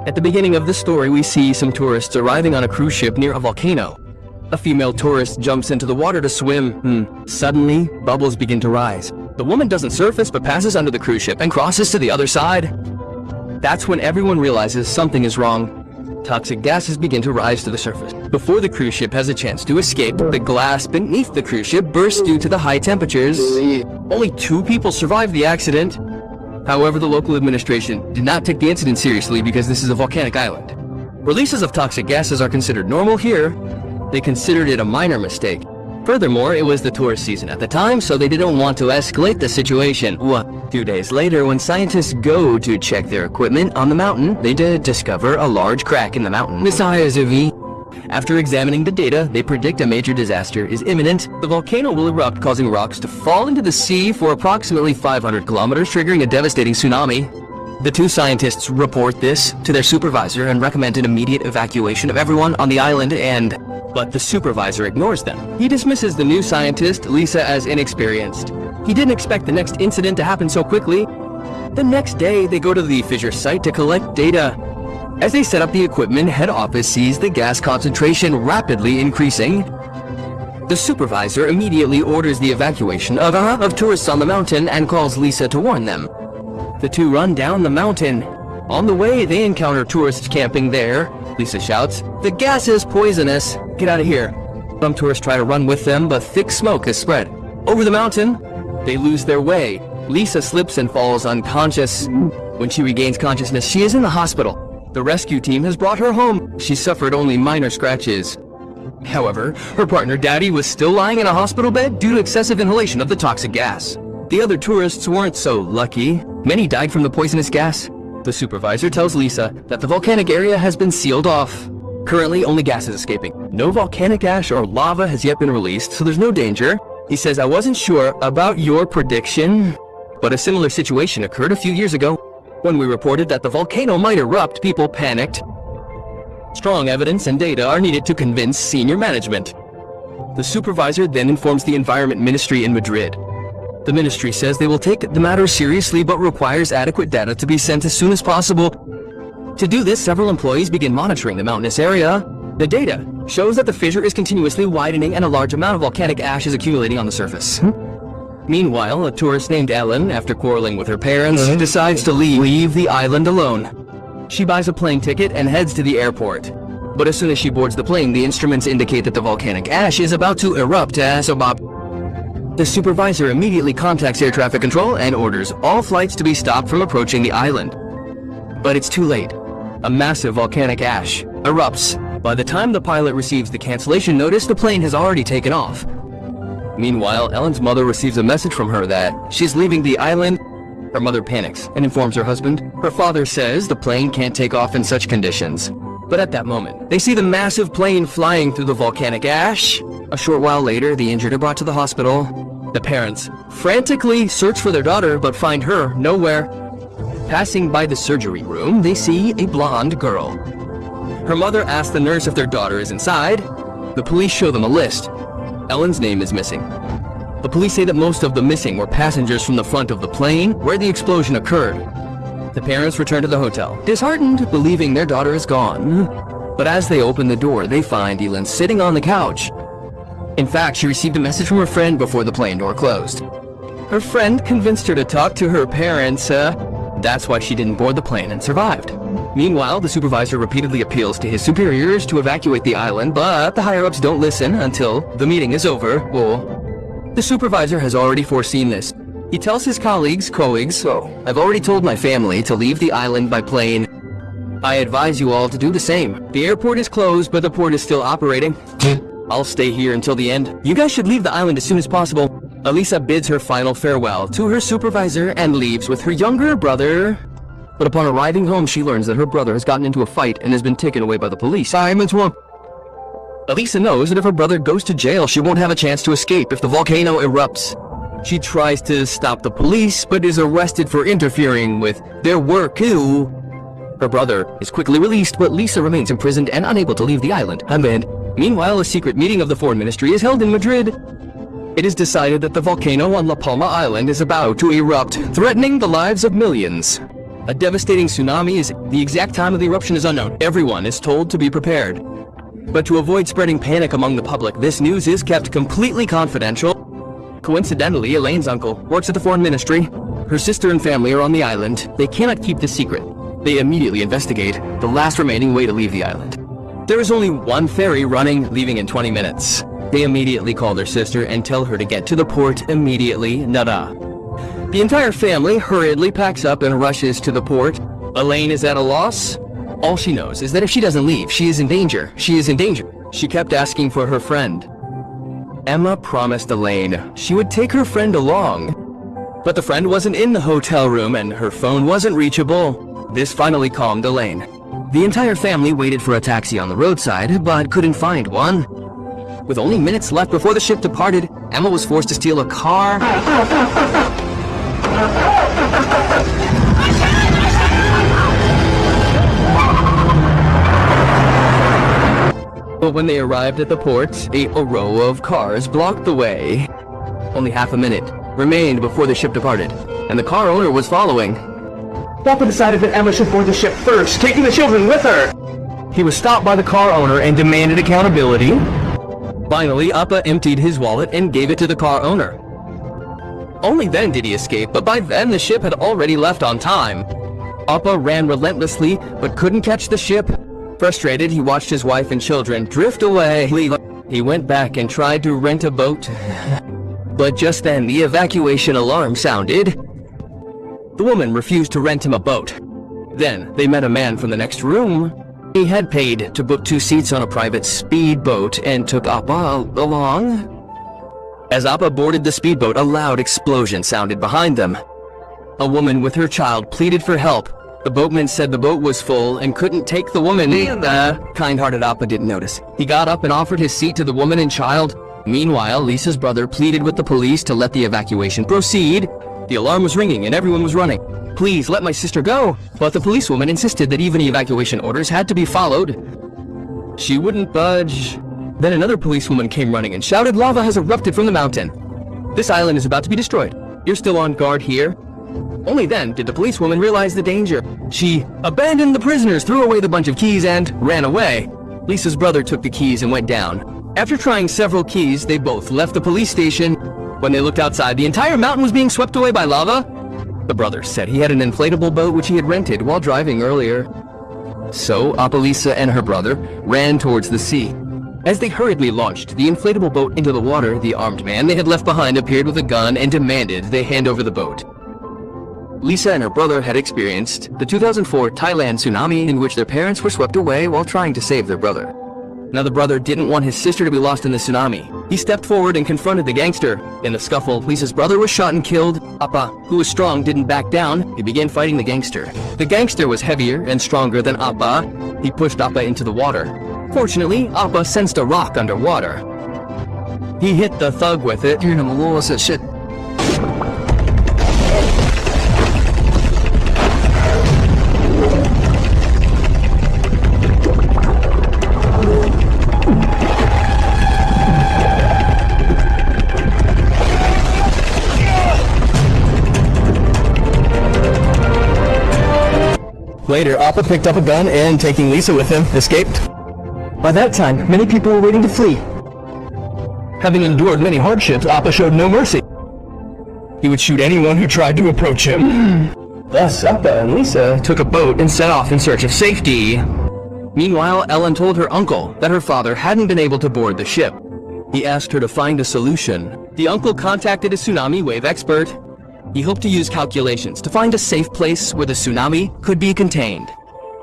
At the beginning of the story, we see some tourists arriving on a cruise ship near a volcano. A female tourist jumps into the water to swim. Suddenly, bubbles begin to rise. The woman doesn't surface but passes under the cruise ship and crosses to the other side. That's when everyone realizes something is wrong. Toxic gases begin to rise to the surface. Before the cruise ship has a chance to escape, the glass beneath the cruise ship bursts due to the high temperatures. Only 2 people survived the accident. However, the local administration did not take the incident seriously because this is a volcanic island. Releases of toxic gases are considered normal here. They considered it a minor mistake. Furthermore, it was the tourist season at the time, so they didn't want to escalate the situation. 2 days later, when scientists go to check their equipment on the mountain, they did discover a large crack in the mountain, the size of V. After examining the data, they predict a major disaster is imminent. The volcano will erupt, causing rocks to fall into the sea for approximately 500 kilometers, triggering a devastating tsunami. The 2 scientists report this to their supervisor and recommend an immediate evacuation of everyone on the island but the supervisor ignores them. He dismisses the new scientist, Lisa, as inexperienced. He didn't expect the next incident to happen so quickly. The next day, they go to the fissure site to collect data. As they set up the equipment, head office sees the gas concentration rapidly increasing. The supervisor immediately orders the evacuation of tourists on the mountain and calls Lisa to warn them. The 2 run down the mountain. On the way, they encounter tourists camping there. Lisa shouts, "The gas is poisonous! Get out of here!" Some tourists try to run with them, but thick smoke has spread. Over the mountain, they lose their way. Lisa slips and falls unconscious. When she regains consciousness, she is in the hospital. The rescue team has brought her home. She suffered only minor scratches. However, her partner Daddy was still lying in a hospital bed due to excessive inhalation of the toxic gas. The other tourists weren't so lucky. Many died from the poisonous gas. The supervisor tells Lisa that the volcanic area has been sealed off. Currently, only gas is escaping. No volcanic ash or lava has yet been released, so there's no danger. He says, "I wasn't sure about your prediction, but a similar situation occurred a few years ago. When we reported that the volcano might erupt, people panicked. Strong evidence and data are needed to convince senior management." The supervisor then informs the Environment Ministry in Madrid. The ministry says they will take the matter seriously but requires adequate data to be sent as soon as possible. To do this, several employees begin monitoring the mountainous area. The data shows that the fissure is continuously widening and a large amount of volcanic ash is accumulating on the surface. Meanwhile, a tourist named Ellen, after quarreling with her parents, decides to leave the island alone. She buys a plane ticket and heads to the airport. But as soon as she boards the plane, the instruments indicate that the volcanic ash is about to erupt as the supervisor immediately contacts air traffic control and orders all flights to be stopped from approaching the island. But it's too late. A massive volcanic ash erupts. By the time the pilot receives the cancellation notice, the plane has already taken off. Meanwhile, Ellen's mother receives a message from her that she's leaving the island. Her mother panics and informs her husband. Her father says the plane can't take off in such conditions. But at that moment, they see the massive plane flying through the volcanic ash. A short while later, the injured are brought to the hospital. The parents frantically search for their daughter but find her nowhere. Passing by the surgery room, they see a blonde girl. Her mother asks the nurse if their daughter is inside. The police show them a list. Ellen's name is missing. The police say that most of the missing were passengers from the front of the plane where the explosion occurred. The parents return to the hotel, disheartened, believing their daughter is gone. But as they open the door, they find Ellen sitting on the couch. In fact, she received a message from her friend before the plane door closed. Her friend convinced her to talk to her parents. That's why she didn't board the plane and survived. Meanwhile, the supervisor repeatedly appeals to his superiors to evacuate the island, but the higher-ups don't listen until the meeting is over. The supervisor has already foreseen this. He tells his colleagues, "I've already told my family to leave the island by plane. I advise you all to do the same. The airport is closed, but the port is still operating. I'll stay here until the end. You guys should leave the island as soon as possible." Elisa bids her final farewell to her supervisor and leaves with her younger brother. But upon arriving home, she learns that her brother has gotten into a fight and has been taken away by the police. Elisa knows that if her brother goes to jail, she won't have a chance to escape if the volcano erupts. She tries to stop the police, but is arrested for interfering with their work too. Her brother is quickly released, but Lisa remains imprisoned and unable to leave the island. Meanwhile, a secret meeting of the Foreign Ministry is held in Madrid. It is decided that the volcano on La Palma Island is about to erupt, threatening the lives of millions. A devastating tsunami is the exact time of the eruption is unknown. Everyone is told to be prepared. But to avoid spreading panic among the public, this news is kept completely confidential. Coincidentally, Elaine's uncle works at the foreign ministry. Her sister and family are on the island. They cannot keep this secret. They immediately investigate the last remaining way to leave the island. There is only one ferry running, leaving in 20 minutes. They immediately call their sister and tell her to get to the port immediately. Nada. The entire family hurriedly packs up and rushes to the port. Elaine is at a loss. All she knows is that if she doesn't leave, she is in danger. She is in danger. She kept asking for her friend. Emma promised Elaine she would take her friend along. But the friend wasn't in the hotel room and her phone wasn't reachable. This finally calmed Elaine. The entire family waited for a taxi on the roadside, but couldn't find one. With only minutes left before the ship departed, Emma was forced to steal a car. But when they arrived at the port, a row of cars blocked the way. Only half a minute remained before the ship departed, and the car owner was following. Papa decided that Emma should board the ship first, taking the children with her. He was stopped by the car owner and demanded accountability. Finally, Appa emptied his wallet and gave it to the car owner. Only then did he escape, but by then the ship had already left on time. Appa ran relentlessly, but couldn't catch the ship. Frustrated, he watched his wife and children drift away. He went back and tried to rent a boat. But just then, the evacuation alarm sounded. The woman refused to rent him a boat. Then, they met a man from the next room. He had paid to book 2 seats on a private speedboat and took Appa along. As Appa boarded the speedboat, a loud explosion sounded behind them. A woman with her child pleaded for help. The boatman said the boat was full and couldn't take the woman. Kind-hearted Appa didn't notice. He got up and offered his seat to the woman and child. Meanwhile, Lisa's brother pleaded with the police to let the evacuation proceed. The alarm was ringing and everyone was running. Please let my sister go. But the policewoman insisted that even evacuation orders had to be followed. She wouldn't budge. Then another policewoman came running and shouted, "Lava has erupted from the mountain. This island is about to be destroyed. You're still on guard here." Only then did the policewoman realize the danger. She abandoned the prisoners, threw away the bunch of keys, and ran away. Lisa's brother took the keys and went down. After trying several keys, they both left the police station. When they looked outside, the entire mountain was being swept away by lava. The brother said he had an inflatable boat which he had rented while driving earlier. So, Appa, Lisa, and her brother ran towards the sea. As they hurriedly launched the inflatable boat into the water, the armed man they had left behind appeared with a gun and demanded they hand over the boat. Lisa and her brother had experienced the 2004 Thailand tsunami in which their parents were swept away while trying to save their brother. Now the brother didn't want his sister to be lost in the tsunami. He stepped forward and confronted the gangster. In the scuffle, Lisa's brother was shot and killed. Appa, who was strong, didn't back down. He began fighting the gangster. The gangster was heavier and stronger than Appa. He pushed Appa into the water. Fortunately, Appa sensed a rock underwater. He hit the thug with it. Shit. Later, Appa picked up a gun and, taking Lisa with him, escaped. By that time, many people were waiting to flee. Having endured many hardships, Appa showed no mercy. He would shoot anyone who tried to approach him. Thus, Appa and Lisa took a boat and set off in search of safety. Meanwhile, Ellen told her uncle that her father hadn't been able to board the ship. He asked her to find a solution. The uncle contacted a tsunami wave expert. He hoped to use calculations to find a safe place where the tsunami could be contained.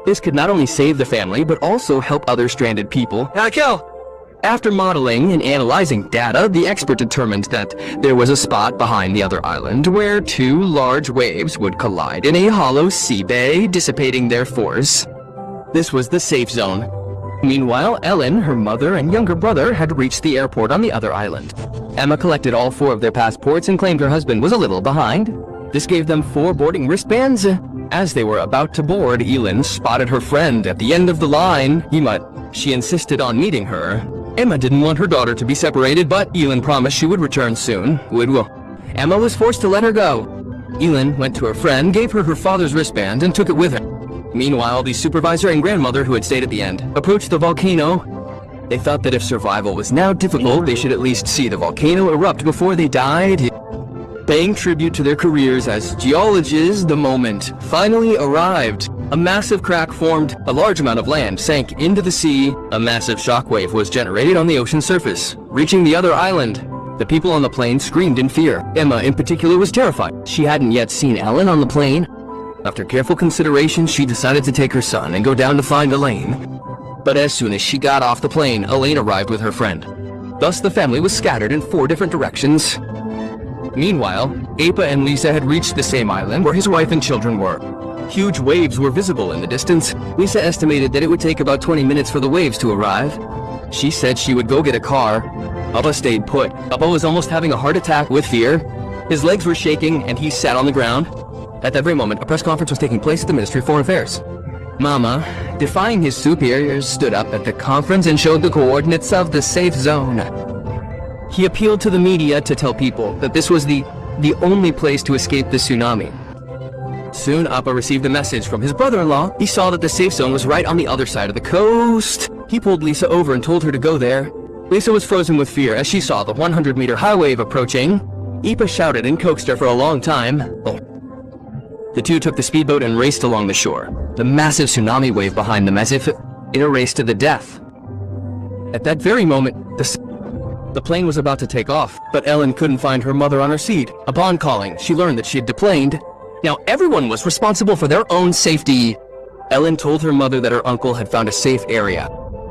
This could not only save the family, but also help other stranded people. After modeling and analyzing data, the expert determined that there was a spot behind the other island where 2 large waves would collide in a hollow sea bay, dissipating their force. This was the safe zone. Meanwhile, Ellen, her mother, and younger brother had reached the airport on the other island. Emma collected all 4 of their passports and claimed her husband was a little behind. This gave them 4 boarding wristbands. As they were about to board, Elin spotted her friend at the end of the line. She insisted on meeting her. Emma didn't want her daughter to be separated, but Elin promised she would return soon. Emma was forced to let her go. Elin went to her friend, gave her her father's wristband, and took it with her. Meanwhile, the supervisor and grandmother who had stayed at the end approached the volcano. They thought that if survival was now difficult, they should at least see the volcano erupt before they died. Paying tribute to their careers as geologists, the moment finally arrived. A massive crack formed, a large amount of land sank into the sea, a massive shockwave was generated on the ocean surface, reaching the other island. The people on the plane screamed in fear. Emma in particular was terrified. She hadn't yet seen Ellen on the plane. After careful consideration, she decided to take her son and go down to find Elaine. But as soon as she got off the plane, Elaine arrived with her friend. Thus the family was scattered in 4 different directions. Meanwhile, Apa and Lisa had reached the same island where his wife and children were. Huge waves were visible in the distance. Lisa estimated that it would take about 20 minutes for the waves to arrive. She said she would go get a car. Apa stayed put. Apa was almost having a heart attack with fear. His legs were shaking and he sat on the ground. At that very moment, a press conference was taking place at the Ministry of Foreign Affairs. Mama, defying his superiors, stood up at the conference and showed the coordinates of the safe zone. He appealed to the media to tell people that this was the only place to escape the tsunami. Soon, Appa received a message from his brother-in-law. He saw that the safe zone was right on the other side of the coast. He pulled Lisa over and told her to go there. Lisa was frozen with fear as she saw the 100-meter high wave approaching. Ipa shouted and coaxed her for a long time. The two took the speedboat and raced along the shore, the massive tsunami wave behind them as if in a race to the death. At that very moment, the plane was about to take off, but Ellen couldn't find her mother on her seat. Upon calling, she learned that she had deplaned. Now everyone was responsible for their own safety. Ellen told her mother that her uncle had found a safe area.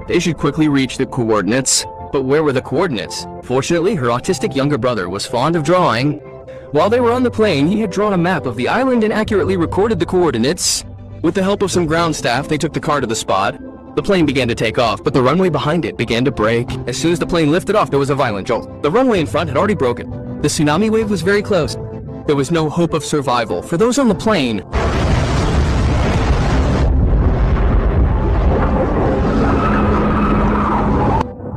They should quickly reach the coordinates. But where were the coordinates? Fortunately, her autistic younger brother was fond of drawing. While they were on the plane, he had drawn a map of the island and accurately recorded the coordinates. With the help of some ground staff, they took the car to the spot. The plane began to take off, but the runway behind it began to break. As soon as the plane lifted off, there was a violent jolt. The runway in front had already broken. The tsunami wave was very close. There was no hope of survival for those on the plane.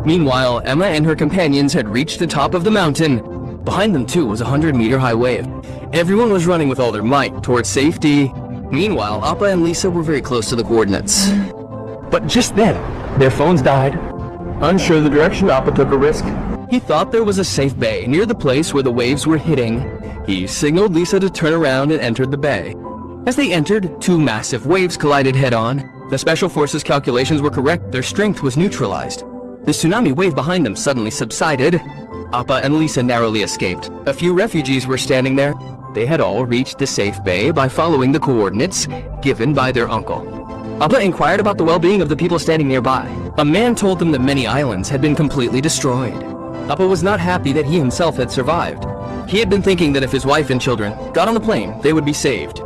Meanwhile, Emma and her companions had reached the top of the mountain. Behind them, too, was a 100-meter high wave. Everyone was running with all their might towards safety. Meanwhile, Appa and Lisa were very close to the coordinates. But just then, their phones died. Unsure of the direction, Appa took a risk. He thought there was a safe bay near the place where the waves were hitting. He signaled Lisa to turn around and entered the bay. As they entered, 2 massive waves collided head-on. The Special Forces calculations were correct. Their strength was neutralized. The tsunami wave behind them suddenly subsided. Appa and Lisa narrowly escaped. A few refugees were standing there. They had all reached the safe bay by following the coordinates given by their uncle. Appa inquired about the well-being of the people standing nearby. A man told them that many islands had been completely destroyed. Appa was not happy that he himself had survived. He had been thinking that if his wife and children got on the plane, they would be saved.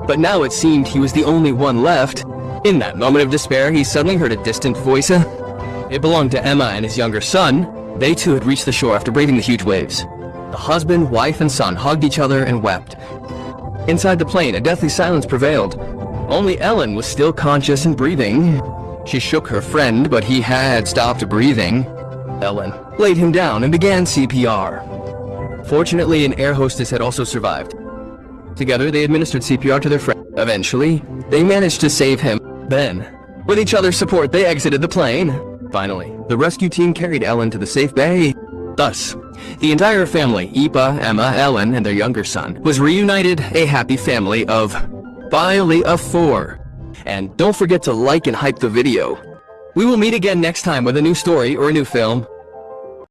But now it seemed he was the only one left. In that moment of despair, he suddenly heard a distant voice. It belonged to Emma and his younger son. They too had reached the shore after braving the huge waves. The husband, wife, and son hugged each other and wept. Inside the plane, a deathly silence prevailed. Only Ellen was still conscious and breathing. She shook her friend, but he had stopped breathing. Ellen laid him down and began CPR. Fortunately, an air hostess had also survived. Together, they administered CPR to their friend. Eventually, they managed to save him. Then, with each other's support, they exited the plane. Finally, the rescue team carried Ellen to the safe bay. Thus, the entire family, Ipa, Emma, Ellen, and their younger son, was reunited, a happy family of finally of 4. And don't forget to like and hype the video. We will meet again next time with a new story or a new film.